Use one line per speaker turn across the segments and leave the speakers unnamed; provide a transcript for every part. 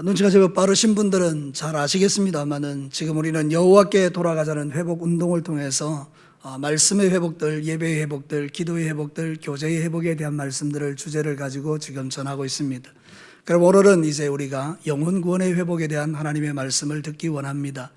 눈치가 제법 빠르신 분들은 잘 아시겠습니다만은 지금 우리는 여호와께 돌아가자는 회복 운동을 통해서 말씀의 회복들, 예배의 회복들, 기도의 회복들, 교제의 회복에 대한 말씀들을 주제를 가지고 지금 전하고 있습니다. 그럼 오늘은 이제 우리가 영혼 구원의 회복에 대한 하나님의 말씀을 듣기 원합니다.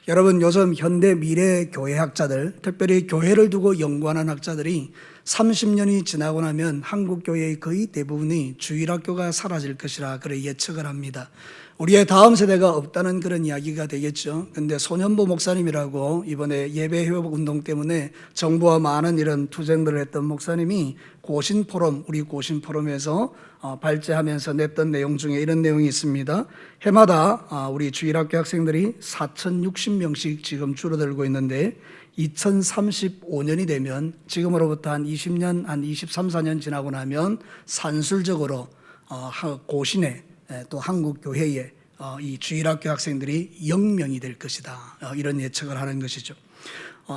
여러분, 요즘 현대 미래 교회학자들, 특별히 교회를 두고 연구하는 학자들이 30년이 지나고 나면 한국 교회의 거의 대부분이 주일학교가 사라질 것이라 그래 예측을 합니다. 우리의 다음 세대가 없다는 그런 이야기가 되겠죠. 근데 손현보 목사님이라고 이번에 예배 회복 운동 때문에 정부와 많은 이런 투쟁들을 했던 목사님이 고신포럼, 우리 고신포럼에서 발제하면서 냈던 내용 중에 이런 내용이 있습니다. 해마다 우리 주일학교 학생들이 4,060명씩 지금 줄어들고 있는데 2035년이 되면 지금으로부터 한 20년, 한 23, 4년 지나고 나면 산술적으로 고신에 또 한국 교회에 이 주일학교 학생들이 0명이 될 것이다. 이런 예측을 하는 것이죠.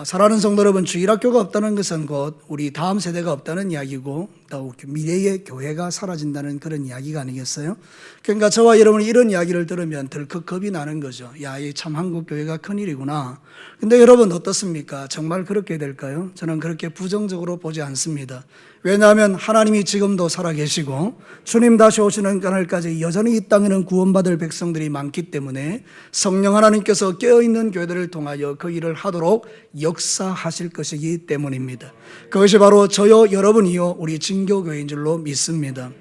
사랑하는 성도 여러분, 주일학교가 없다는 것은 곧 우리 다음 세대가 없다는 이야기고 더욱 미래의 교회가 사라진다는 그런 이야기가 아니겠어요? 그러니까 저와 여러분이 이런 이야기를 들으면 덜컥 겁이 나는 거죠. 야, 이 참 한국 교회가 큰일이구나. 근데 여러분 어떻습니까? 정말 그렇게 될까요? 저는 그렇게 부정적으로 보지 않습니다. 왜냐하면 하나님이 지금도 살아계시고 주님 다시 오시는 그날까지 여전히 이 땅에는 구원받을 백성들이 많기 때문에 성령 하나님께서 깨어있는 교회들을 통하여 그 일을 하도록 역사하실 것이기 때문입니다. 그것이 바로 저요 여러분이요 우리 진교교회인 줄로 믿습니다.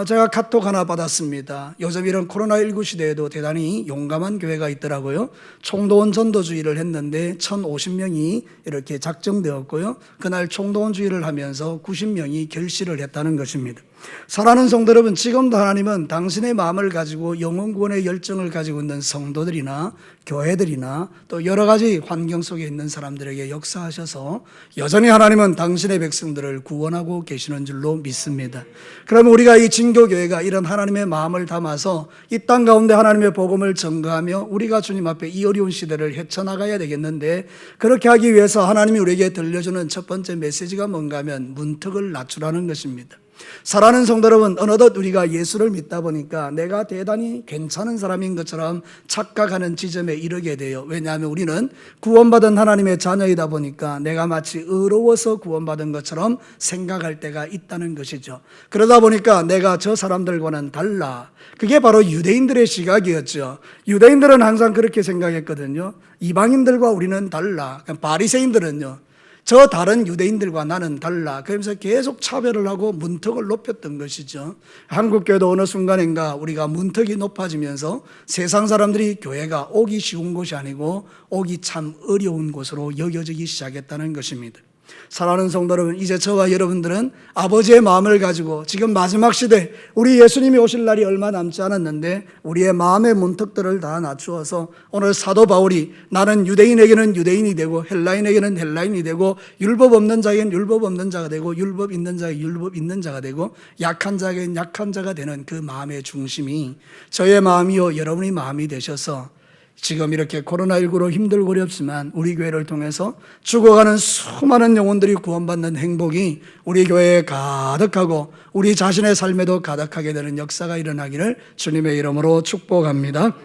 제가 카톡 하나 받았습니다. 요즘 이런 코로나19 시대에도 대단히 용감한 교회가 있더라고요. 총동원 전도주의를 했는데 1,050명이 이렇게 작정되었고요. 그날 총동원 주의를 하면서 90명이 결실을 했다는 것입니다. 사랑하는 성도 여러분, 지금도 하나님은 당신의 마음을 가지고 영혼 구원의 열정을 가지고 있는 성도들이나 교회들이나 또 여러 가지 환경 속에 있는 사람들에게 역사하셔서 여전히 하나님은 당신의 백성들을 구원하고 계시는 줄로 믿습니다. 그러면 우리가 이 진교교회가 이런 하나님의 마음을 담아서 이 땅 가운데 하나님의 복음을 전가하며 우리가 주님 앞에 이 어려운 시대를 헤쳐나가야 되겠는데, 그렇게 하기 위해서 하나님이 우리에게 들려주는 첫 번째 메시지가 뭔가 하면 문턱을 낮추라는 것입니다. 사랑하는 성도 여러분, 어느덧 우리가 예수를 믿다 보니까 내가 대단히 괜찮은 사람인 것처럼 착각하는 지점에 이르게 돼요. 왜냐하면 우리는 구원받은 하나님의 자녀이다 보니까 내가 마치 의로워서 구원받은 것처럼 생각할 때가 있다는 것이죠. 그러다 보니까 내가 저 사람들과는 달라. 그게 바로 유대인들의 시각이었죠. 유대인들은 항상 그렇게 생각했거든요. 이방인들과 우리는 달라. 바리새인들은요, 저 다른 유대인들과 나는 달라. 그러면서 계속 차별을 하고 문턱을 높였던 것이죠. 한국교회도 어느 순간인가 우리가 문턱이 높아지면서 세상 사람들이 교회가 오기 쉬운 곳이 아니고 오기 참 어려운 곳으로 여겨지기 시작했다는 것입니다. 사랑하는 성도 여러분, 이제 저와 여러분들은 아버지의 마음을 가지고 지금 마지막 시대, 우리 예수님이 오실 날이 얼마 남지 않았는데 우리의 마음의 문턱들을 다 낮추어서 오늘 사도 바울이 나는 유대인에게는 유대인이 되고 헬라인에게는 헬라인이 되고 율법 없는 자에게는 율법 없는 자가 되고 율법 있는 자에게 율법 있는 자가 되고 약한 자에게는 약한 자가 되는 그 마음의 중심이 저의 마음이요 여러분의 마음이 되셔서 지금 이렇게 코로나19로 힘들고 어렵지만 우리 교회를 통해서 죽어가는 수많은 영혼들이 구원받는 행복이 우리 교회에 가득하고 우리 자신의 삶에도 가득하게 되는 역사가 일어나기를 주님의 이름으로 축복합니다.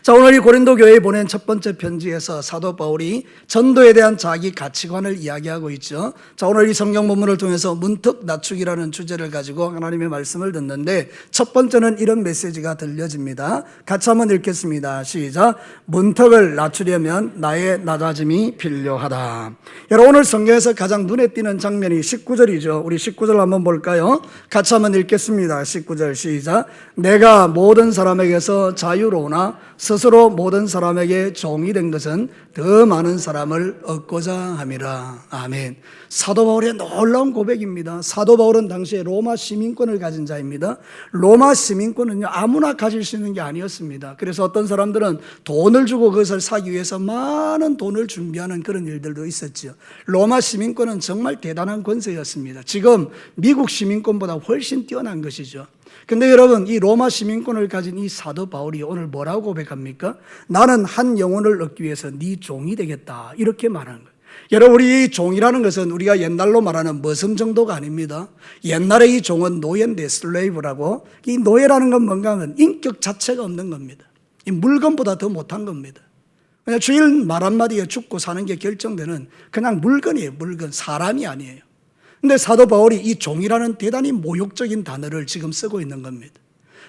자, 오늘 이 고린도 교회에 보낸 첫 번째 편지에서 사도 바울이 전도에 대한 자기 가치관을 이야기하고 있죠. 자, 오늘 이 성경 본문을 통해서 문턱 낮추기라는 주제를 가지고 하나님의 말씀을 듣는데 첫 번째는 이런 메시지가 들려집니다. 같이 한번 읽겠습니다. 시작. 문턱을 낮추려면 나의 낮아짐이 필요하다. 여러분, 오늘 성경에서 가장 눈에 띄는 장면이 19절이죠. 우리 19절 한번 볼까요? 같이 한번 읽겠습니다. 19절 시작. 내가 모든 사람에게서 자유로우나 스스로 모든 사람에게 종이 된 것은 더 많은 사람을 얻고자 함이라. 아멘. 사도 바울의 놀라운 고백입니다. 사도 바울은 당시에 로마 시민권을 가진 자입니다. 로마 시민권은요, 아무나 가질 수 있는 게 아니었습니다. 그래서 어떤 사람들은 돈을 주고 그것을 사기 위해서 많은 돈을 준비하는 그런 일들도 있었죠. 로마 시민권은 정말 대단한 권세였습니다. 지금 미국 시민권보다 훨씬 뛰어난 것이죠. 근데 여러분, 이 로마 시민권을 가진 이 사도 바울이 오늘 뭐라고 고백합니까? 나는 한 영혼을 얻기 위해서 네 종이 되겠다, 이렇게 말하는 거예요. 여러분, 우리 이 종이라는 것은 우리가 옛날로 말하는 머슴 정도가 아닙니다. 옛날에 이 종은 노예인데, 슬레이브라고. 이 노예라는 건 뭔가 하면 인격 자체가 없는 겁니다. 이 물건보다 더 못한 겁니다. 그냥 주일 말 한마디에 죽고 사는 게 결정되는 그냥 물건이에요. 물건, 사람이 아니에요. 근데 사도 바울이 이 종이라는 대단히 모욕적인 단어를 지금 쓰고 있는 겁니다.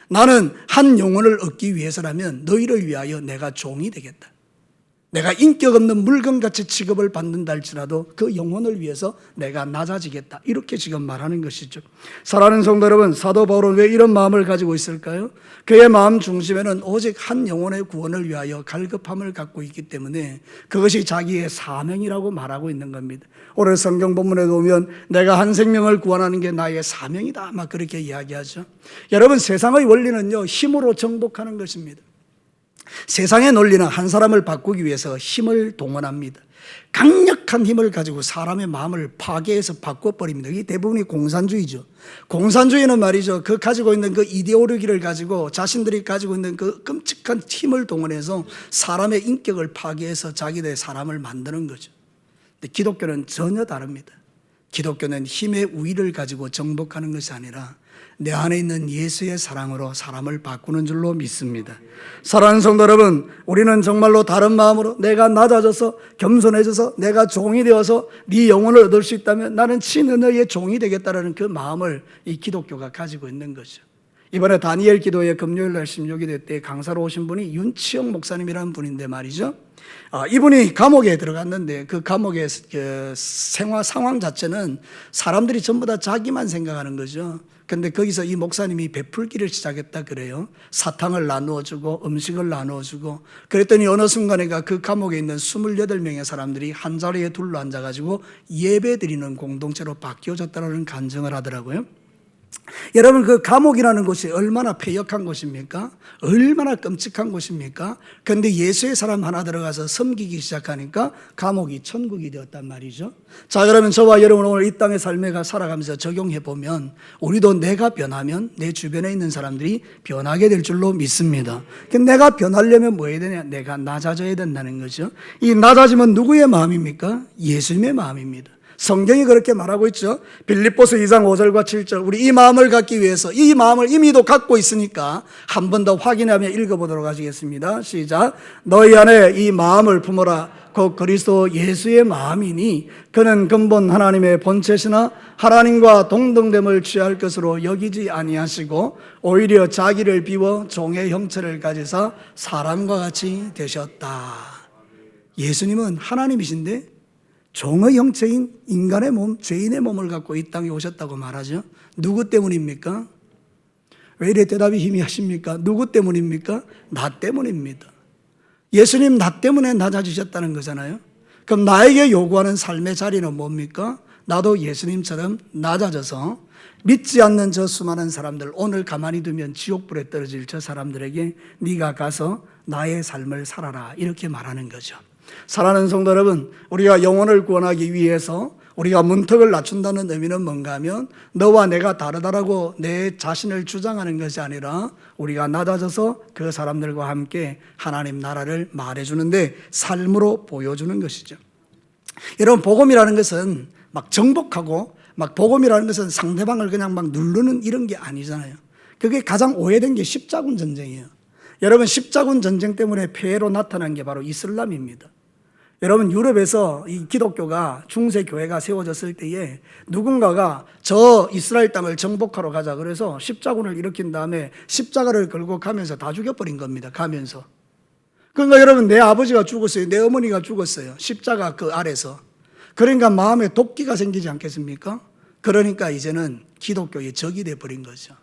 나는 한 영혼을 얻기 위해서라면 너희를 위하여 내가 종이 되겠다. 내가 인격 없는 물건같이 취급을 받는다 할지라도 그 영혼을 위해서 내가 낮아지겠다. 이렇게 지금 말하는 것이죠. 사랑하는 성도 여러분, 사도 바울은 왜 이런 마음을 가지고 있을까요? 그의 마음 중심에는 오직 한 영혼의 구원을 위하여 갈급함을 갖고 있기 때문에 그것이 자기의 사명이라고 말하고 있는 겁니다. 오늘 성경 본문에 보면 내가 한 생명을 구원하는 게 나의 사명이다, 막 그렇게 이야기하죠. 여러분, 세상의 원리는요, 힘으로 정복하는 것입니다. 세상의 논리는 한 사람을 바꾸기 위해서 힘을 동원합니다. 강력한 힘을 가지고 사람의 마음을 파괴해서 바꿔버립니다. 이게 대부분이 공산주의죠. 공산주의는 말이죠, 그 가지고 있는 그 이데올로기를 가지고 자신들이 가지고 있는 그 끔찍한 힘을 동원해서 사람의 인격을 파괴해서 자기들의 사람을 만드는 거죠. 근데 기독교는 전혀 다릅니다. 기독교는 힘의 우위를 가지고 정복하는 것이 아니라 내 안에 있는 예수의 사랑으로 사람을 바꾸는 줄로 믿습니다. 사랑하는 성도 여러분, 우리는 정말로 다른 마음으로 내가 낮아져서 겸손해져서 내가 종이 되어서 네 영혼을 얻을 수 있다면 나는 친은혜의 종이 되겠다라는 그 마음을 이 기독교가 가지고 있는 거죠. 이번에 다니엘 기도회 금요일날 16일 때 강사로 오신 분이 윤치영 목사님이라는 분인데 말이죠, 이분이 감옥에 들어갔는데 그 감옥의 그 상황 자체는 사람들이 전부 다 자기만 생각하는 거죠. 근데 거기서 이 목사님이 베풀기를 시작했다 그래요. 사탕을 나누어주고 음식을 나누어주고, 그랬더니 어느 순간에가 그 감옥에 있는 28명의 사람들이 한 자리에 둘러 앉아가지고 예배 드리는 공동체로 바뀌어졌다는 간증을 하더라고요. 여러분, 그 감옥이라는 곳이 얼마나 폐역한 곳입니까? 얼마나 끔찍한 곳입니까? 그런데 예수의 사람 하나 들어가서 섬기기 시작하니까 감옥이 천국이 되었단 말이죠. 자, 그러면 저와 여러분 오늘 이 땅의 삶에 살아가면서 적용해 보면 우리도 내가 변하면 내 주변에 있는 사람들이 변하게 될 줄로 믿습니다. 내가 변하려면 뭐 해야 되냐? 내가 낮아져야 된다는 거죠. 이 낮아지면 누구의 마음입니까? 예수님의 마음입니다. 성경이 그렇게 말하고 있죠. 빌립보서 2장 5절과 7절, 우리 이 마음을 갖기 위해서 이 마음을 이미도 갖고 있으니까 한 번 더 확인하며 읽어보도록 하시겠습니다. 시작. 너희 안에 이 마음을 품어라. 곧 그리스도 예수의 마음이니 그는 근본 하나님의 본체시나 하나님과 동등됨을 취할 것으로 여기지 아니하시고 오히려 자기를 비워 종의 형체를 가지사 사람과 같이 되셨다. 예수님은 하나님이신데 종의 형체인 인간의 몸, 죄인의 몸을 갖고 이 땅에 오셨다고 말하죠. 누구 때문입니까? 왜 이래 대답이 희미하십니까? 누구 때문입니까? 나 때문입니다. 예수님 나 때문에 낮아지셨다는 거잖아요. 그럼 나에게 요구하는 삶의 자리는 뭡니까? 나도 예수님처럼 낮아져서 믿지 않는 저 수많은 사람들, 오늘 가만히 두면 지옥불에 떨어질 저 사람들에게 네가 가서 나의 삶을 살아라, 이렇게 말하는 거죠. 사랑하는 성도 여러분, 우리가 영혼을 구원하기 위해서 우리가 문턱을 낮춘다는 의미는 뭔가 하면 너와 내가 다르다라고 내 자신을 주장하는 것이 아니라 우리가 낮아져서 그 사람들과 함께 하나님 나라를 말해주는데 삶으로 보여주는 것이죠. 여러분, 복음이라는 것은 막 정복하고 막 복음이라는 것은 상대방을 그냥 막 누르는 이런 게 아니잖아요. 그게 가장 오해된 게 십자군 전쟁이에요. 여러분, 십자군 전쟁 때문에 폐해로 나타난 게 바로 이슬람입니다. 여러분, 유럽에서 이 기독교가 중세 교회가 세워졌을 때에 누군가가 저 이스라엘 땅을 정복하러 가자 그래서 십자군을 일으킨 다음에 십자가를 걸고 가면서 다 죽여버린 겁니다. 가면서. 그러니까 여러분, 내 아버지가 죽었어요. 내 어머니가 죽었어요. 십자가 그 아래서. 그러니까 마음에 도끼가 생기지 않겠습니까? 그러니까 이제는 기독교의 적이 돼버린 거죠.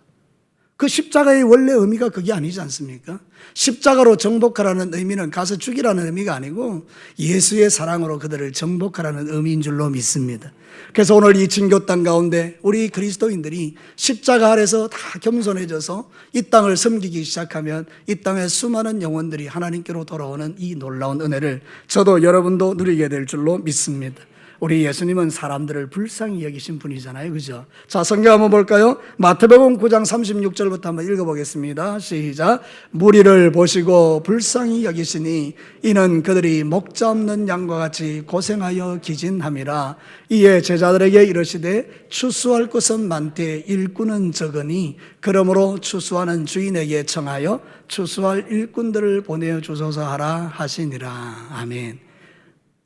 그 십자가의 원래 의미가 그게 아니지 않습니까? 십자가로 정복하라는 의미는 가서 죽이라는 의미가 아니고 예수의 사랑으로 그들을 정복하라는 의미인 줄로 믿습니다. 그래서 오늘 이 진교 땅 가운데 우리 그리스도인들이 십자가 아래서 다 겸손해져서 이 땅을 섬기기 시작하면 이 땅의 수많은 영혼들이 하나님께로 돌아오는 이 놀라운 은혜를 저도 여러분도 누리게 될 줄로 믿습니다. 우리 예수님은 사람들을 불쌍히 여기신 분이잖아요. 그죠? 자, 성경 한번 볼까요? 마태복음 9장 36절부터 한번 읽어보겠습니다. 시작. 무리를 보시고 불쌍히 여기시니 이는 그들이 목자 없는 양과 같이 고생하여 기진함이라. 이에 제자들에게 이르시되 추수할 것은 많되 일꾼은 적으니 그러므로 추수하는 주인에게 청하여 추수할 일꾼들을 보내주소서 하라 하시니라. 아멘.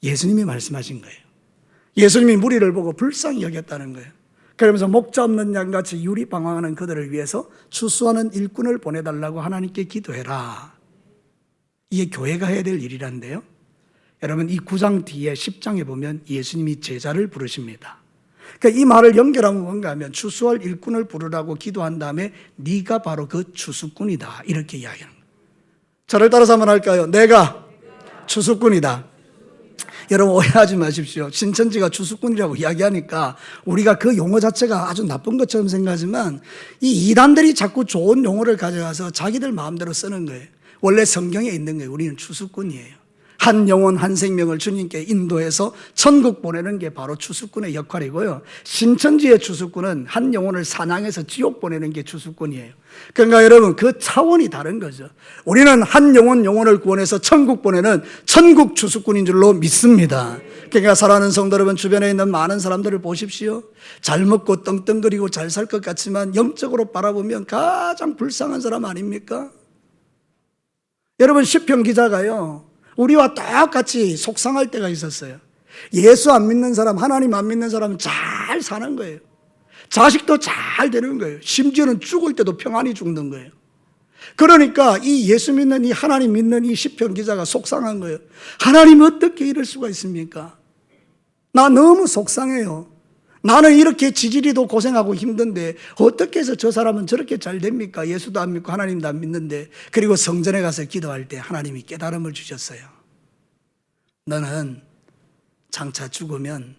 예수님이 말씀하신 거예요. 예수님이 무리를 보고 불쌍히 여겼다는 거예요. 그러면서 목자 없는 양같이 유리방황하는 그들을 위해서 추수하는 일꾼을 보내달라고 하나님께 기도해라. 이게 교회가 해야 될 일이란데요. 여러분, 이 9장 뒤에 10장에 보면 예수님이 제자를 부르십니다. 그러니까 이 말을 연결하면 뭔가 하면 추수할 일꾼을 부르라고 기도한 다음에 네가 바로 그 추수꾼이다, 이렇게 이야기하는 거예요. 저를 따라서 한번 할까요? 내가 추수꾼이다. 여러분, 오해하지 마십시오. 신천지가 추수꾼이라고 이야기하니까 우리가 그 용어 자체가 아주 나쁜 것처럼 생각하지만 이 이단들이 자꾸 좋은 용어를 가져가서 자기들 마음대로 쓰는 거예요. 원래 성경에 있는 거예요. 우리는 추수꾼이에요. 한 영혼 한 생명을 주님께 인도해서 천국 보내는 게 바로 추수꾼의 역할이고요. 신천지의 추수꾼은 한 영혼을 사냥해서 지옥 보내는 게 추수꾼이에요. 그러니까 여러분, 그 차원이 다른 거죠. 우리는 한 영혼을 구원해서 천국 보내는 천국 추수꾼인 줄로 믿습니다. 그러니까 사랑하는 성도 여러분, 주변에 있는 많은 사람들을 보십시오. 잘 먹고 떵떵거리고 잘 살 것 같지만 영적으로 바라보면 가장 불쌍한 사람 아닙니까? 여러분, 시편 기자가요, 우리와 똑같이 속상할 때가 있었어요. 예수 안 믿는 사람, 하나님 안 믿는 사람은 잘 사는 거예요. 자식도 잘 되는 거예요. 심지어는 죽을 때도 평안히 죽는 거예요. 그러니까 이 예수 믿는, 이 하나님 믿는 이 시편 기자가 속상한 거예요. 하나님 어떻게 이럴 수가 있습니까? 나 너무 속상해요. 나는 이렇게 지지리도 고생하고 힘든데 어떻게 해서 저 사람은 저렇게 잘 됩니까? 예수도 안 믿고 하나님도 안 믿는데. 그리고 성전에 가서 기도할 때 하나님이 깨달음을 주셨어요. 너는 장차 죽으면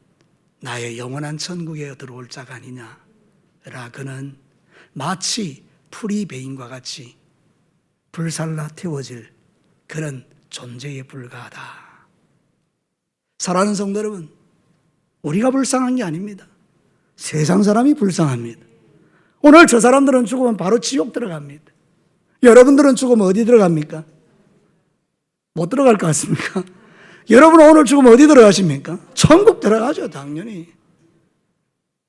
나의 영원한 천국에 들어올 자가 아니냐. 라 그는 마치 풀이 베인과 같이 불살라 태워질 그런 존재에 불과하다. 사랑하는 성도 여러분, 우리가 불쌍한 게 아닙니다. 세상 사람이 불쌍합니다. 오늘 저 사람들은 죽으면 바로 지옥 들어갑니다. 여러분들은 죽으면 어디 들어갑니까? 못 들어갈 것 같습니까? 여러분은 오늘 죽으면 어디 들어가십니까? 천국 들어가죠, 당연히.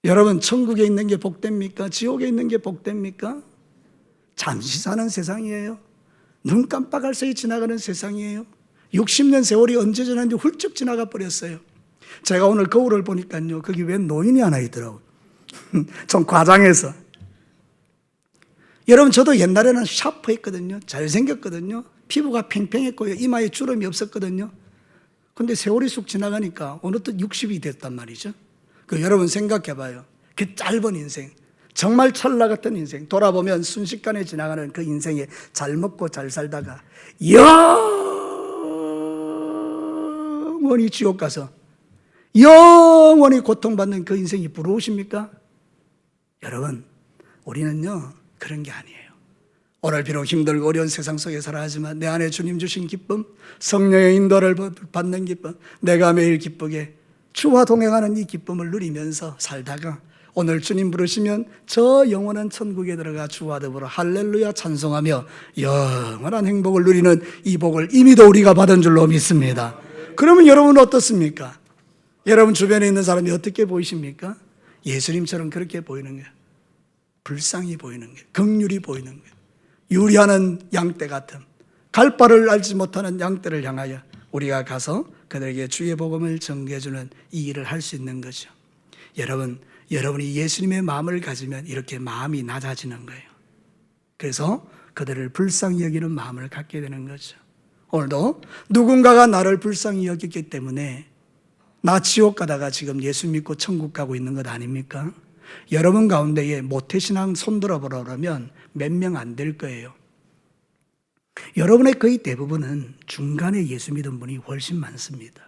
여러분, 천국에 있는 게 복됩니까? 지옥에 있는 게 복됩니까? 잠시 사는 세상이에요. 눈 깜빡할 새에 지나가는 세상이에요. 60년 세월이 언제 지났는지 훌쩍 지나가 버렸어요. 제가 오늘 거울을 보니까요, 거기 웬 노인이 하나 있더라고요. 좀 과장해서. 여러분, 저도 옛날에는 샤프했거든요. 잘생겼거든요. 피부가 팽팽했고요. 이마에 주름이 없었거든요. 근데 세월이 쑥 지나가니까 어느덧 60이 됐단 말이죠. 여러분 생각해봐요. 그 짧은 인생, 정말 찰나 같은 인생, 돌아보면 순식간에 지나가는 그 인생에 잘 먹고 잘 살다가 영원히 지옥 가서 영원히 고통받는 그 인생이 부러우십니까? 여러분, 우리는요 그런 게 아니에요. 오늘 비록 힘들고 어려운 세상 속에 살아가지만 내 안에 주님 주신 기쁨, 성령의 인도를 받는 기쁨, 내가 매일 기쁘게 주와 동행하는 이 기쁨을 누리면서 살다가 오늘 주님 부르시면 저 영원한 천국에 들어가 주와 더불어 할렐루야 찬송하며 영원한 행복을 누리는 이 복을 이미도 우리가 받은 줄로 믿습니다. 그러면 여러분은 어떻습니까? 여러분 주변에 있는 사람이 어떻게 보이십니까? 예수님처럼 그렇게 보이는 거예요. 불쌍히 보이는 거예요. 긍휼히 보이는 거예요. 유리하는 양떼 같은, 갈 바를 알지 못하는 양떼를 향하여 우리가 가서 그들에게 주의 복음을 전개해주는 이 일을 할 수 있는 거죠. 여러분이 예수님의 마음을 가지면 이렇게 마음이 낮아지는 거예요. 그래서 그들을 불쌍히 여기는 마음을 갖게 되는 거죠. 오늘도 누군가가 나를 불쌍히 여겼기 때문에 나 지옥 가다가 지금 예수 믿고 천국 가고 있는 것 아닙니까? 여러분 가운데에 모태신앙 손들어 보라 그러면 몇 명 안 될 거예요. 여러분의 거의 대부분은 중간에 예수 믿은 분이 훨씬 많습니다.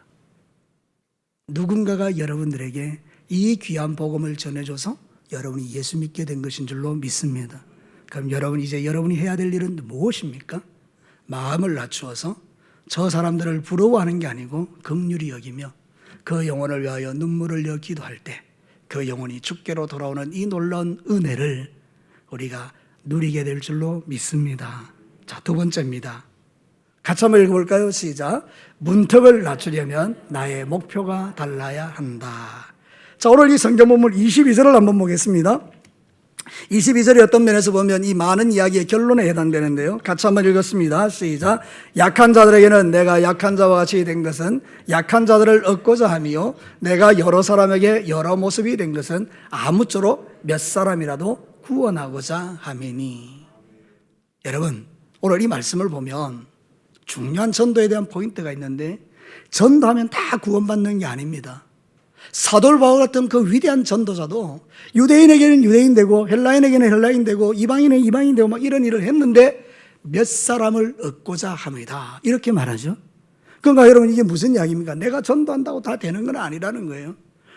누군가가 여러분들에게 이 귀한 복음을 전해줘서 여러분이 예수 믿게 된 것인 줄로 믿습니다. 그럼 여러분이 해야 될 일은 무엇입니까? 마음을 낮추어서 저 사람들을 부러워하는 게 아니고 긍휼히 여기며 그 영혼을 위하여 눈물을 흘려 기도할 때 그 영혼이 주께로 돌아오는 이 놀라운 은혜를 우리가 누리게 될 줄로 믿습니다. 자, 두 번째입니다. 같이 한번 읽어볼까요? 시작. 문턱을 낮추려면 나의 목표가 달라야 한다. 자, 오늘 이 성경 본문 22절을 한번 보겠습니다. 22절이 어떤 면에서 보면 이 많은 이야기의 결론에 해당되는데요. 같이 한번 읽었습니다. 시작. 약한 자들에게는 내가 약한 자와 같이 된 것은 약한 자들을 얻고자 함이요 내가 여러 사람에게 여러 모습이 된 것은 아무쪼록 몇 사람이라도 구원하고자 함이니. 여러분, 오늘 이 말씀을 보면 중요한 전도에 대한 포인트가 있는데, 전도하면 다 구원받는 게 아닙니다. 사도 바울 같은 그 위대한 전도자도 유대인에게는 유대인 되고 헬라인에게는 헬라인 되고 이방인에게는 이방인 되고 막 이런 일을 했는데 몇 사람을 얻고자 합니다. 이렇게 말하죠. 그러니까 여러분, 이게 무슨 이야기입니까? 내가 전도한다고 다 되는 건 아니라는 거예요.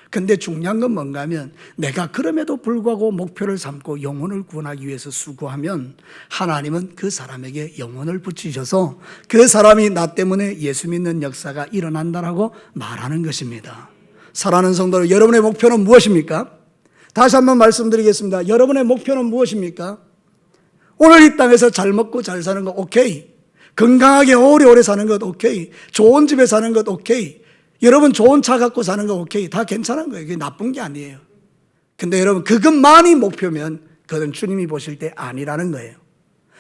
근데 중요한 건 뭔가 하면 내가 그럼에도 불구하고 목표를 삼고 영혼을 구원하기 위해서 수고하면 하나님은 그 사람에게 영혼을 붙이셔서 그 사람이 나 때문에 예수 믿는 역사가 일어난다라고 말하는 것입니다. 사랑하는 성도, 여러분의 목표는 무엇입니까? 다시 한번 말씀드리겠습니다. 여러분의 목표는 무엇입니까? 오늘 이 땅에서 잘 먹고 잘 사는 것 오케이, 건강하게 오래오래 사는 것 오케이, 좋은 집에 사는 것 오케이, 여러분 좋은 차 갖고 사는 거 오케이, 다 괜찮은 거예요. 그게 나쁜 게 아니에요. 근데 여러분, 그것만이 목표면 그건 주님이 보실 때 아니라는 거예요.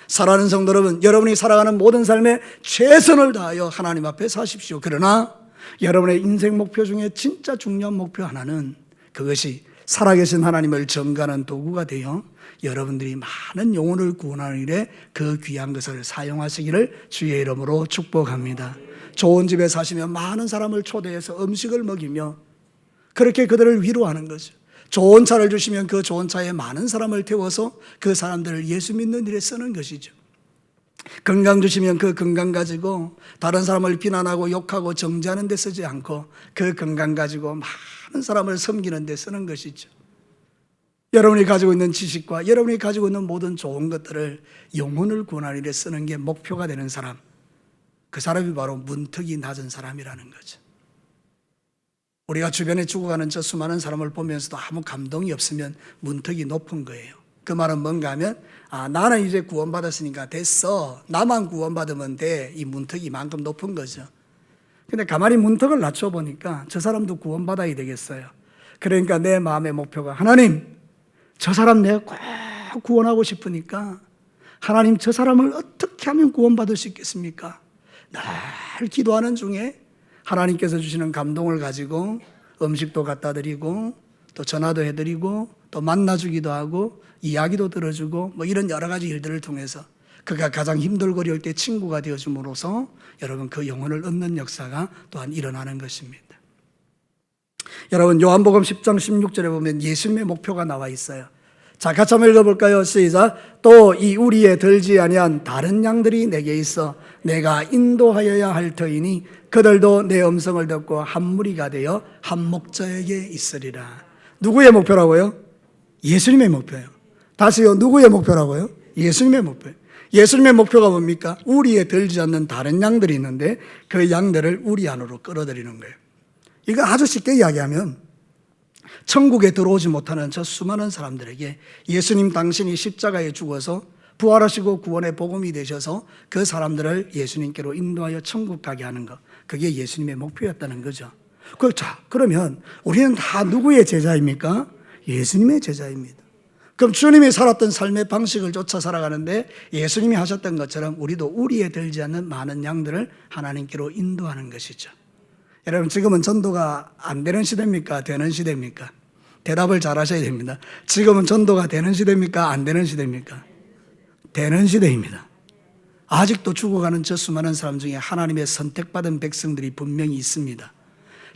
사랑하는 성도 여러분, 여러분이 살아가는 모든 삶에 최선을 다하여 하나님 앞에 사십시오. 그러나 여러분의 인생 목표 중에 진짜 중요한 목표 하나는 그것이 살아계신 하나님을 전가하는 도구가 되어 여러분들이 많은 영혼을 구원하는 일에 그 귀한 것을 사용하시기를 주의 이름으로 축복합니다. 좋은 집에 사시면 많은 사람을 초대해서 음식을 먹이며 그렇게 그들을 위로하는 거죠. 좋은 차를 주시면 그 좋은 차에 많은 사람을 태워서 그 사람들을 예수 믿는 일에 쓰는 것이죠. 건강 주시면 그 건강 가지고 다른 사람을 비난하고 욕하고 정죄하는 데 쓰지 않고 그 건강 가지고 많은 사람을 섬기는 데 쓰는 것이죠. 여러분이 가지고 있는 지식과 여러분이 가지고 있는 모든 좋은 것들을 영혼을 구원하는 일에 쓰는 게 목표가 되는 사람, 그 사람이 바로 문턱이 낮은 사람이라는 거죠. 우리가 주변에 죽어가는 저 수많은 사람을 보면서도 아무 감동이 없으면 문턱이 높은 거예요. 그 말은 뭔가 하면 나는 이제 구원받았으니까 됐어, 나만 구원받으면 돼, 이 문턱이 만큼 높은 거죠. 근데 가만히 문턱을 낮춰보니까 저 사람도 구원받아야 되겠어요. 그러니까 내 마음의 목표가 하나님, 저 사람 내가 꼭 구원하고 싶으니까 하나님, 저 사람을 어떻게 하면 구원받을 수 있겠습니까? 늘 기도하는 중에 하나님께서 주시는 감동을 가지고 음식도 갖다 드리고 또 전화도 해드리고 또 만나주기도 하고 이야기도 들어주고 뭐 이런 여러 가지 일들을 통해서 그가 가장 힘들고 어려울 때 친구가 되어줌으로써 여러분 그 영혼을 얻는 역사가 또한 일어나는 것입니다. 여러분, 요한복음 10장 16절에 보면 예수님의 목표가 나와 있어요. 자, 같이 한번 읽어볼까요? 시작. 또 이 우리에 들지 아니한 다른 양들이 내게 있어 내가 인도하여야 할 터이니 그들도 내 음성을 듣고 한 무리가 되어 한 목자에게 있으리라. 누구의 목표라고요? 예수님의 목표예요. 다시요, 누구의 목표라고요? 예수님의 목표예요. 예수님의 목표가 뭡니까? 우리에 들지 않는 다른 양들이 있는데 그 양들을 우리 안으로 끌어들이는 거예요. 이거 아주 쉽게 이야기하면 천국에 들어오지 못하는 저 수많은 사람들에게 예수님 당신이 십자가에 죽어서 부활하시고 구원의 복음이 되셔서 그 사람들을 예수님께로 인도하여 천국 가게 하는 것, 그게 예수님의 목표였다는 거죠. 자, 그러면 우리는 다 누구의 제자입니까? 예수님의 제자입니다. 그럼 주님이 살았던 삶의 방식을 쫓아 살아가는데 예수님이 하셨던 것처럼 우리도 우리에 들지 않는 많은 양들을 하나님께로 인도하는 것이죠. 여러분, 지금은 전도가 안 되는 시대입니까? 되는 시대입니까? 대답을 잘 하셔야 됩니다. 지금은 전도가 되는 시대입니까? 안 되는 시대입니까? 되는 시대입니다. 아직도 죽어가는 저 수많은 사람 중에 하나님의 선택받은 백성들이 분명히 있습니다.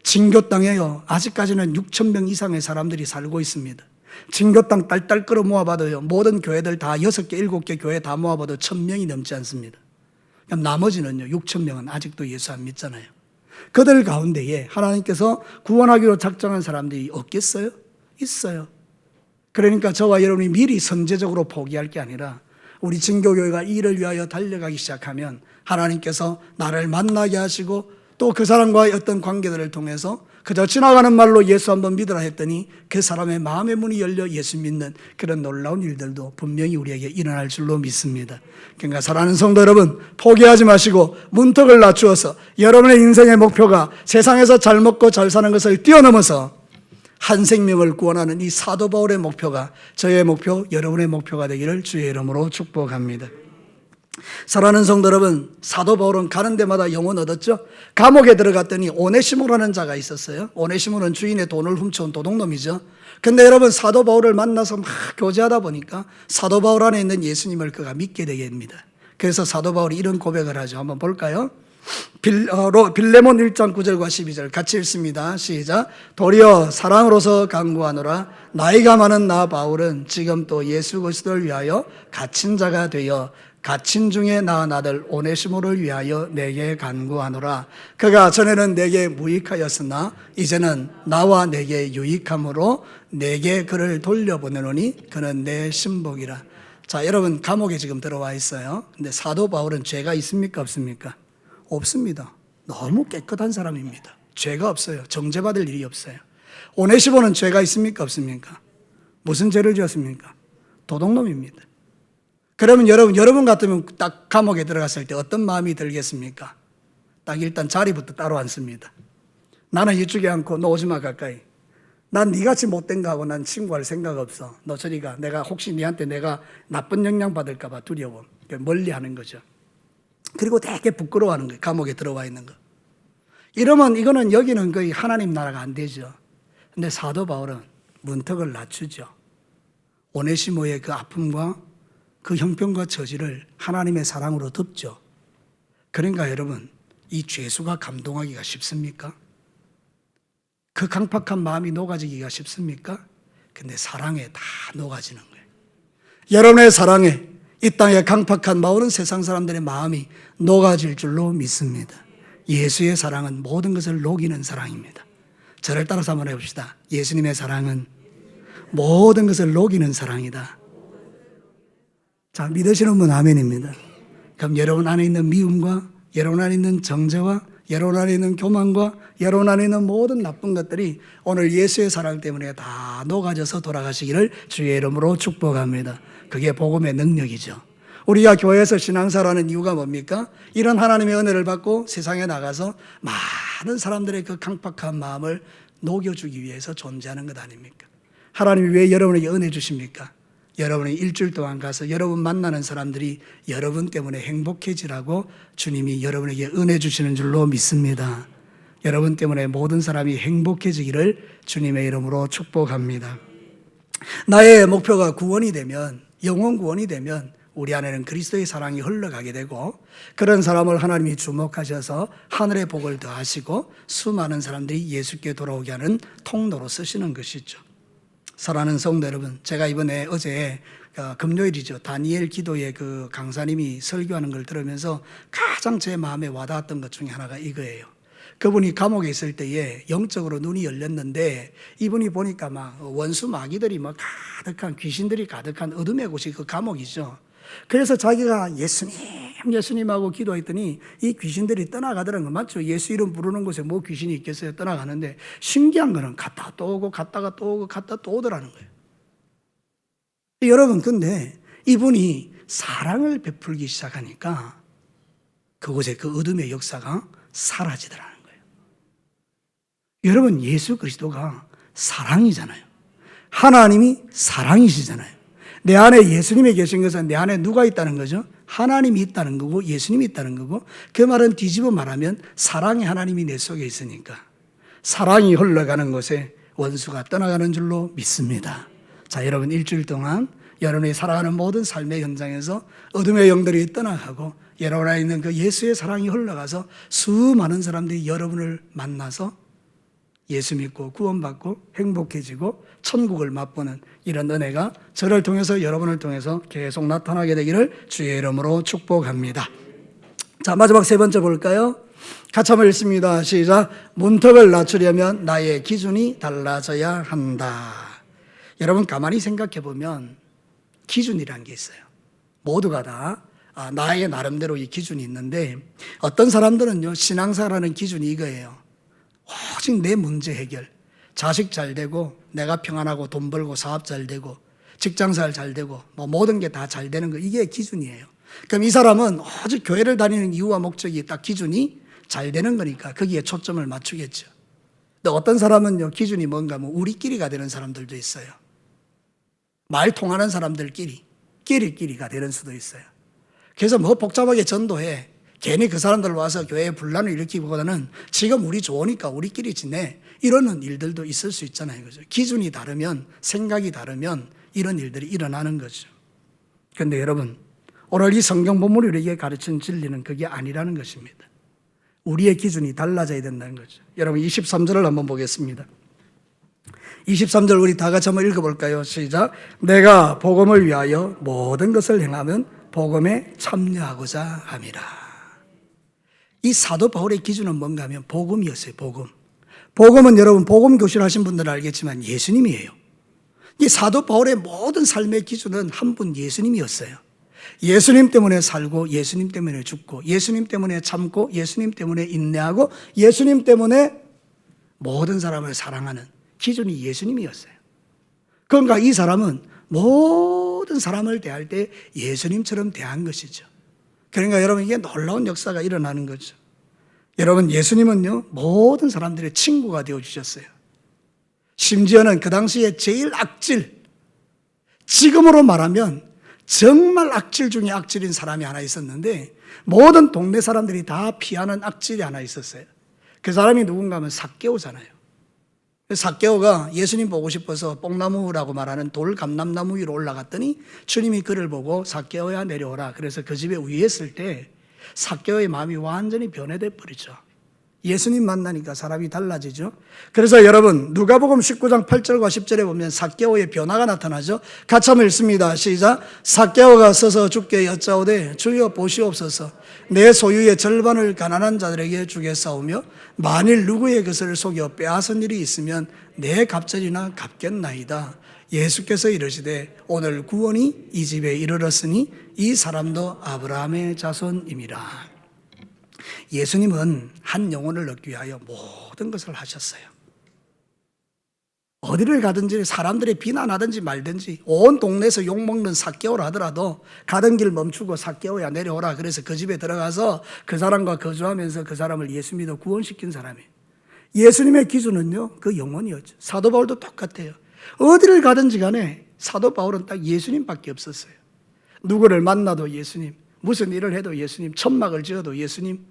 진교 땅에요, 아직까지는 6천 명 이상의 사람들이 살고 있습니다. 진교 땅 딸딸 끌어 모아봐도요, 모든 교회들 다 6개, 7개 교회 다 모아봐도 1,000명이 넘지 않습니다. 그럼 나머지는요, 6천 명은 아직도 예수 안 믿잖아요. 그들 가운데에 하나님께서 구원하기로 작정한 사람들이 없겠어요? 있어요. 그러니까 저와 여러분이 미리 선제적으로 포기할 게 아니라 우리 진교교회가 이를 위하여 달려가기 시작하면 하나님께서 나를 만나게 하시고 또 그 사람과의 어떤 관계들을 통해서 그저 지나가는 말로 예수 한번 믿으라 했더니 그 사람의 마음의 문이 열려 예수 믿는 그런 놀라운 일들도 분명히 우리에게 일어날 줄로 믿습니다. 그러니까 사랑하는 성도 여러분, 포기하지 마시고 문턱을 낮추어서 여러분의 인생의 목표가 세상에서 잘 먹고 잘 사는 것을 뛰어넘어서 한 생명을 구원하는 이 사도 바울의 목표가 저의 목표, 여러분의 목표가 되기를 주의 이름으로 축복합니다. 사랑하는 성도 여러분, 사도 바울은 가는 데마다 영혼 얻었죠. 감옥에 들어갔더니 오네시모라는 자가 있었어요. 오네시모는 주인의 돈을 훔쳐온 도둑놈이죠. 근데 여러분, 사도 바울을 만나서 막 교제하다 보니까 사도 바울 안에 있는 예수님을 그가 믿게 되게 됩니다. 그래서 사도 바울이 이런 고백을 하죠. 한번 볼까요? 빌레몬 1장 9절과 12절 같이 읽습니다. 시작. 도리어 사랑으로서 간구하노라. 나이가 많은 나 바울은 지금 또 예수 그리스도를 위하여 갇힌 자가 되어 갇힌 중에 낳은 아들 오네시모를 위하여 내게 간구하노라. 그가 전에는 내게 무익하였으나 이제는 나와 내게 유익함으로 내게 그를 돌려보내노니 그는 내 신복이라. 자, 여러분, 감옥에 지금 들어와 있어요. 근데 사도 바울은 죄가 있습니까, 없습니까? 없습니다. 너무 깨끗한 사람입니다. 죄가 없어요. 정죄받을 일이 없어요. 오네시모는 죄가 있습니까, 없습니까? 무슨 죄를 지었습니까? 도둑놈입니다. 그러면 여러분 같으면 딱 감옥에 들어갔을 때 어떤 마음이 들겠습니까? 딱 일단 자리부터 따로 앉습니다. 나는 이쪽에 앉고 너 오지 마 가까이. 난 니같이 못된 거 하고 난 친구할 생각 없어. 너 저리 가. 내가 혹시 니한테 내가 나쁜 영향 받을까 봐 두려워. 멀리 하는 거죠. 그리고 되게 부끄러워하는 거예요. 감옥에 들어와 있는 거. 이러면 이거는 여기는 거의 하나님 나라가 안 되죠. 근데 사도 바울은 문턱을 낮추죠. 오네시모의 그 아픔과 그 형편과 처지를 하나님의 사랑으로 덮죠. 그러니까 여러분, 이 죄수가 감동하기가 쉽습니까? 그 강팍한 마음이 녹아지기가 쉽습니까? 근데 사랑에 다 녹아지는 거예요. 여러분의 사랑에 이 땅의 강팍한 모든 세상 사람들의 마음이 녹아질 줄로 믿습니다. 예수의 사랑은 모든 것을 녹이는 사랑입니다. 저를 따라서 한번 해봅시다. 예수님의 사랑은 모든 것을 녹이는 사랑이다. 자, 믿으시는 분 아멘입니다. 그럼 여러분 안에 있는 미움과 여러분 안에 있는 정죄와 여러분 안에 있는 교만과 여러분 안에 있는 모든 나쁜 것들이 오늘 예수의 사랑 때문에 다 녹아져서 돌아가시기를 주의 이름으로 축복합니다. 그게 복음의 능력이죠. 우리가 교회에서 신앙사라는 이유가 뭡니까? 이런 하나님의 은혜를 받고 세상에 나가서 많은 사람들의 그 강팍한 마음을 녹여주기 위해서 존재하는 것 아닙니까? 하나님이 왜 여러분에게 은혜 주십니까? 여러분이 일주일 동안 가서 여러분 만나는 사람들이 여러분 때문에 행복해지라고 주님이 여러분에게 은혜 주시는 줄로 믿습니다. 여러분 때문에 모든 사람이 행복해지기를 주님의 이름으로 축복합니다. 나의 목표가 구원이 되면, 영원 구원이 되면 우리 안에는 그리스도의 사랑이 흘러가게 되고, 그런 사람을 하나님이 주목하셔서 하늘의 복을 더하시고 수많은 사람들이 예수께 돌아오게 하는 통로로 쓰시는 것이죠. 사랑하는 성도 여러분, 제가 이번에 어제 금요일이죠. 다니엘 기도의 그 강사님이 설교하는 걸 들으면서 가장 제 마음에 와닿았던 것 중에 하나가 이거예요. 그분이 감옥에 있을 때에 영적으로 눈이 열렸는데 이분이 보니까 막 원수 마귀들이 막 가득한, 귀신들이 가득한 어둠의 곳이 그 감옥이죠. 그래서 자기가 예수님하고 기도했더니 이 귀신들이 떠나가더라는 거 맞죠? 예수 이름 부르는 곳에 뭐 귀신이 있겠어요? 떠나가는데 신기한 거는 갔다 또 오고 갔다가 또 오고 갔다 또 오더라는 거예요. 여러분, 근데 이분이 사랑을 베풀기 시작하니까 그곳에 그 어둠의 역사가 사라지더라는 거예요. 여러분, 예수 그리스도가 사랑이잖아요. 하나님이 사랑이시잖아요. 내 안에 예수님이 계신 것은 내 안에 누가 있다는 거죠? 하나님이 있다는 거고 예수님이 있다는 거고, 그 말은 뒤집어 말하면 사랑의 하나님이 내 속에 있으니까 사랑이 흘러가는 곳에 원수가 떠나가는 줄로 믿습니다. 자, 여러분, 일주일 동안 여러분이 살아가는 모든 삶의 현장에서 어둠의 영들이 떠나가고 여러분 안에 있는 그 예수의 사랑이 흘러가서 수많은 사람들이 여러분을 만나서 예수 믿고 구원받고 행복해지고 천국을 맛보는 이런 은혜가 저를 통해서 여러분을 통해서 계속 나타나게 되기를 주의 이름으로 축복합니다. 자, 마지막 세 번째 볼까요? 같이 한번 읽습니다. 시작. 문턱을 낮추려면 나의 기준이 달라져야 한다. 여러분, 가만히 생각해 보면 기준이라는 게 있어요. 모두가 다 나의 나름대로 이 기준이 있는데, 어떤 사람들은요, 신앙사라는 기준이 이거예요. 오직 내 문제 해결, 자식 잘 되고 내가 평안하고 돈 벌고 사업 잘 되고 직장생활 잘 되고 뭐 모든 게 다 잘 되는 거, 이게 기준이에요. 그럼 이 사람은 오직 교회를 다니는 이유와 목적이 딱 기준이 잘 되는 거니까 거기에 초점을 맞추겠죠. 근데 어떤 사람은요, 기준이 뭔가 하면 우리끼리가 되는 사람들도 있어요. 말 통하는 사람들끼리가 되는 수도 있어요. 그래서 뭐 복잡하게 전도해, 괜히 그 사람들 와서 교회에 분란을 일으키기보다는 지금 우리 좋으니까 우리끼리 지내, 이러는 일들도 있을 수 있잖아요. 그죠? 기준이 다르면, 생각이 다르면 이런 일들이 일어나는 거죠. 그런데 여러분, 오늘 이 성경 본문이 우리에게 가르치는 진리는 그게 아니라는 것입니다. 우리의 기준이 달라져야 된다는 거죠. 여러분 23절을 한번 보겠습니다. 23절 우리 다 같이 한번 읽어볼까요? 시작. 내가 복음을 위하여 모든 것을 행하면 복음에 참여하고자 함이라. 이 사도 바울의 기준은 뭔가 하면 복음이었어요. 복음은 여러분 복음 교실 하신 분들은 알겠지만 예수님이에요. 이 사도 바울의 모든 삶의 기준은 한 분 예수님이었어요. 예수님 때문에 살고 예수님 때문에 죽고 예수님 때문에 참고 예수님 때문에 인내하고 예수님 때문에 모든 사람을 사랑하는 기준이 예수님이었어요. 그러니까 이 사람은 모든 사람을 대할 때 예수님처럼 대한 것이죠. 그러니까 여러분 이게 놀라운 역사가 일어나는 거죠. 여러분 예수님은요 모든 사람들의 친구가 되어주셨어요. 심지어는 그 당시에 제일 악질, 지금으로 말하면 정말 악질 중에 악질인 사람이 하나 있었는데 모든 동네 사람들이 다 피하는 악질이 하나 있었어요. 그 사람이 누군가 하면 삭개오잖아요. 삭개오가 예수님 보고 싶어서 뽕나무라고 말하는 돌 감람나무 위로 올라갔더니 주님이 그를 보고 삭개오야 내려오라. 그래서 그 집에 위했을 때 삭개오의 마음이 완전히 변해돼 버리죠. 예수님 만나니까 사람이 달라지죠. 그래서 여러분 누가복음 19장 8절과 10절에 보면 삭개오의 변화가 나타나죠. 같이 한번 읽습니다. 시작. 삭개오가 서서 주께 여짜오되 주여 보시옵소서, 내 소유의 절반을 가난한 자들에게 주겠사오며 만일 누구의 것을 속여 빼앗은 일이 있으면 내 갑절이나 갚겠나이다. 예수께서 이르시되 오늘 구원이 이 집에 이르렀으니 이 사람도 아브라함의 자손임이라. 예수님은 한 영혼을 얻기 위하여 모든 것을 하셨어요. 어디를 가든지 사람들이 비난하든지 말든지 온 동네에서 욕먹는 삭개오라 하더라도 가던 길 멈추고 삭개오야 내려오라. 그래서 그 집에 들어가서 그 사람과 거주하면서 그 사람을 예수 믿어 구원시킨 사람이에요. 예수님의 기준은요 그 영혼이었죠. 사도 바울도 똑같아요. 어디를 가든지 간에 사도 바울은 딱 예수님밖에 없었어요. 누구를 만나도 예수님, 무슨 일을 해도 예수님, 천막을 지어도 예수님,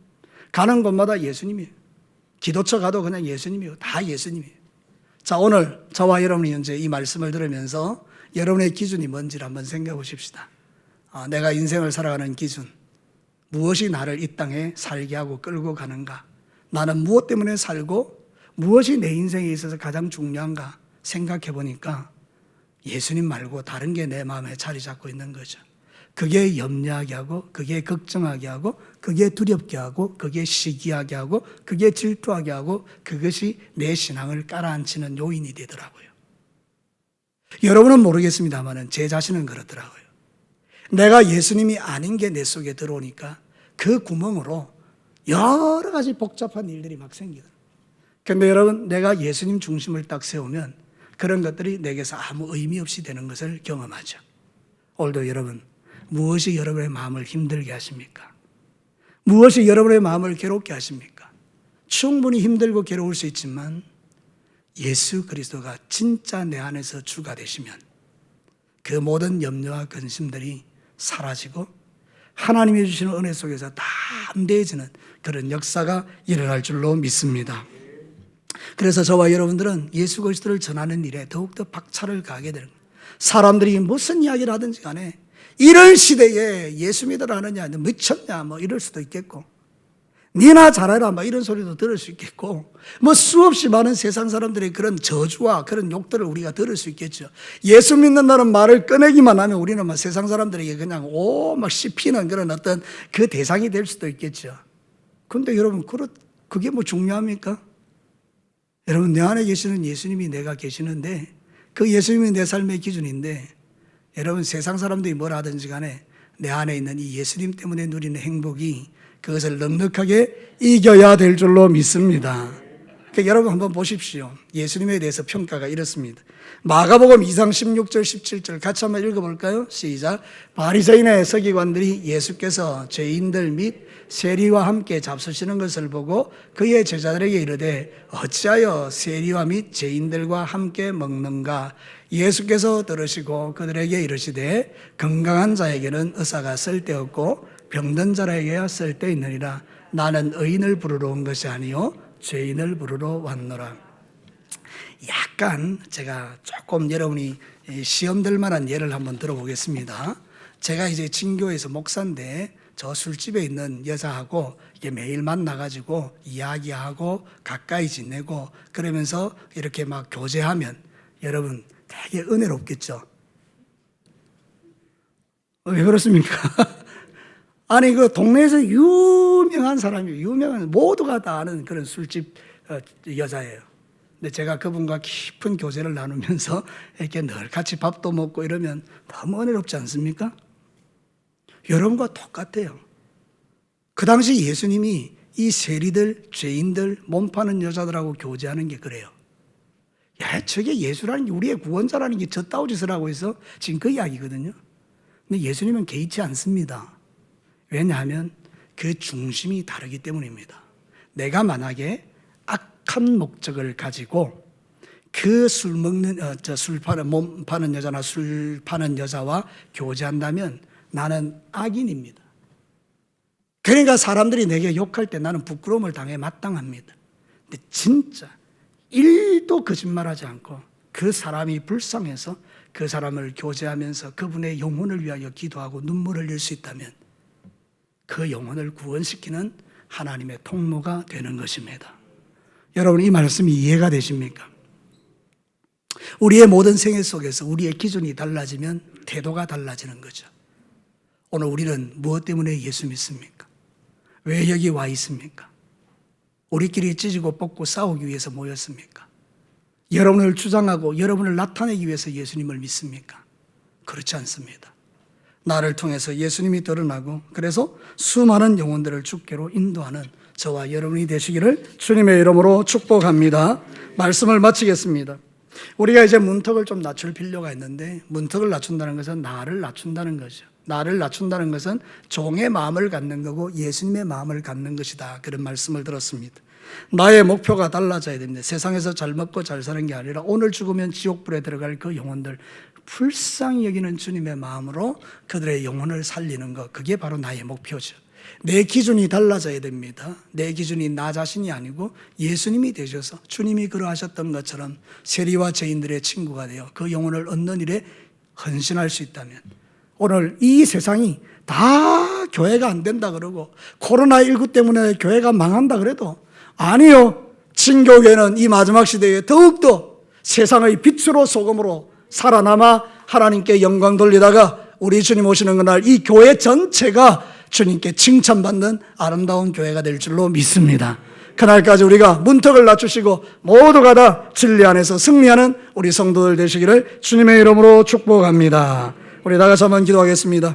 가는 곳마다 예수님이에요. 기도처 가도 그냥 예수님이에요. 다 예수님이에요. 자, 오늘 저와 여러분이 현재 이 말씀을 들으면서 여러분의 기준이 뭔지를 한번 생각해 보십시다. 내가 인생을 살아가는 기준, 무엇이 나를 이 땅에 살게 하고 끌고 가는가? 나는 무엇 때문에 살고 무엇이 내 인생에 있어서 가장 중요한가 생각해 보니까 예수님 말고 다른 게 내 마음에 자리 잡고 있는 거죠. 그게 염려하게 하고 그게 걱정하게 하고 그게 두렵게 하고 그게 시기하게 하고 그게 질투하게 하고 그것이 내 신앙을 깔아앉히는 요인이 되더라고요. 여러분은 모르겠습니다만 제 자신은 그렇더라고요. 내가 예수님이 아닌 게 내 속에 들어오니까 그 구멍으로 여러 가지 복잡한 일들이 막 생기더라고요. 그런데 여러분 내가 예수님 중심을 딱 세우면 그런 것들이 내게서 아무 의미 없이 되는 것을 경험하죠. 오늘도 여러분 무엇이 여러분의 마음을 힘들게 하십니까? 무엇이 여러분의 마음을 괴롭게 하십니까? 충분히 힘들고 괴로울 수 있지만 예수 그리스도가 진짜 내 안에서 주가 되시면 그 모든 염려와 근심들이 사라지고 하나님이 주시는 은혜 속에서 다 담대해지는 그런 역사가 일어날 줄로 믿습니다. 그래서 저와 여러분들은 예수 그리스도를 전하는 일에 더욱더 박차를 가하게 되는 거예요. 사람들이 무슨 이야기를 하든지 간에 이런 시대에 예수 믿으라느냐, 미쳤냐, 뭐 이럴 수도 있겠고, 니나 잘해라, 뭐 이런 소리도 들을 수 있겠고, 뭐 수없이 많은 세상 사람들의 그런 저주와 그런 욕들을 우리가 들을 수 있겠죠. 예수 믿는다는 말을 꺼내기만 하면 우리는 막 세상 사람들에게 그냥 막 씹히는 그런 어떤 그 대상이 될 수도 있겠죠. 근데 여러분, 그게 뭐 중요합니까? 여러분, 내 안에 계시는 예수님이 내가 계시는데, 그 예수님이 내 삶의 기준인데, 여러분 세상 사람들이 뭐라 하든지 간에 내 안에 있는 이 예수님 때문에 누리는 행복이 그것을 넉넉하게 이겨야 될 줄로 믿습니다. 그러니까 여러분 한번 보십시오. 예수님에 대해서 평가가 이렇습니다. 마가복음 2장 16절 17절 같이 한번 읽어볼까요? 시작. 바리새인의 서기관들이 예수께서 죄인들 및 세리와 함께 잡수시는 것을 보고 그의 제자들에게 이르되 어찌하여 세리와 및 죄인들과 함께 먹는가? 예수께서 들으시고 그들에게 이르시되 건강한 자에게는 의사가 쓸데없고 병든 자에게야 쓸데있느니라. 나는 의인을 부르러 온 것이 아니요 죄인을 부르러 왔노라. 약간 제가 조금 여러분이 시험될 만한 예를 한번 들어보겠습니다. 제가 이제 진교에서 목사인데 저 술집에 있는 여자하고 이게 매일 만나가지고 이야기하고 가까이 지내고 그러면서 이렇게 막 교제하면 여러분 되게 은혜롭겠죠? 왜 그렇습니까? 아니 그 동네에서 유명한 사람이 유명한 모두가 다 아는 그런 술집 여자예요. 근데 제가 그분과 깊은 교제를 나누면서 이렇게 늘 같이 밥도 먹고 이러면 너무 은혜롭지 않습니까? 여러분과 똑같아요. 그 당시 예수님이 이 세리들, 죄인들, 몸 파는 여자들하고 교제하는 게 그래요. 야, 저게 예수라는 게 우리의 구원자라는 게 젖다우 짓을 하고 있어? 지금 그 이야기거든요. 근데 예수님은 개의치 않습니다. 왜냐하면 그 중심이 다르기 때문입니다. 내가 만약에 악한 목적을 가지고 그 술 먹는, 술 파는, 몸 파는 여자나 술 파는 여자와 교제한다면 나는 악인입니다. 그러니까 사람들이 내게 욕할 때 나는 부끄러움을 당해 마땅합니다. 근데 진짜 1도 거짓말하지 않고 그 사람이 불쌍해서 그 사람을 교제하면서 그분의 영혼을 위하여 기도하고 눈물을 흘릴 수 있다면 그 영혼을 구원시키는 하나님의 통로가 되는 것입니다. 여러분 이 말씀이 이해가 되십니까? 우리의 모든 생애 속에서 우리의 기준이 달라지면 태도가 달라지는 거죠. 오늘 우리는 무엇 때문에 예수 믿습니까? 왜 여기 와 있습니까? 우리끼리 찢고 뽑고 싸우기 위해서 모였습니까? 여러분을 주장하고 여러분을 나타내기 위해서 예수님을 믿습니까? 그렇지 않습니다. 나를 통해서 예수님이 드러나고 그래서 수많은 영혼들을 주께로 인도하는 저와 여러분이 되시기를 주님의 이름으로 축복합니다. 말씀을 마치겠습니다. 우리가 이제 문턱을 좀 낮출 필요가 있는데 문턱을 낮춘다는 것은 나를 낮춘다는 거죠. 나를 낮춘다는 것은 종의 마음을 갖는 거고 예수님의 마음을 갖는 것이다. 그런 말씀을 들었습니다. 나의 목표가 달라져야 됩니다. 세상에서 잘 먹고 잘 사는 게 아니라 오늘 죽으면 지옥불에 들어갈 그 영혼들 불쌍히 여기는 주님의 마음으로 그들의 영혼을 살리는 것, 그게 바로 나의 목표죠. 내 기준이 달라져야 됩니다. 내 기준이 나 자신이 아니고 예수님이 되셔서 주님이 그러하셨던 것처럼 세리와 죄인들의 친구가 되어 그 영혼을 얻는 일에 헌신할 수 있다면 오늘 이 세상이 다 교회가 안 된다 그러고 코로나19 때문에 교회가 망한다 그래도 아니요. 진교계는 이 마지막 시대에 더욱더 세상의 빛으로 소금으로 살아남아 하나님께 영광 돌리다가 우리 주님 오시는 그날 이 교회 전체가 주님께 칭찬받는 아름다운 교회가 될 줄로 믿습니다. 그날까지 우리가 문턱을 낮추시고 모두가 다 진리 안에서 승리하는 우리 성도들 되시기를 주님의 이름으로 축복합니다. 우리 다 같이 한번 기도하겠습니다.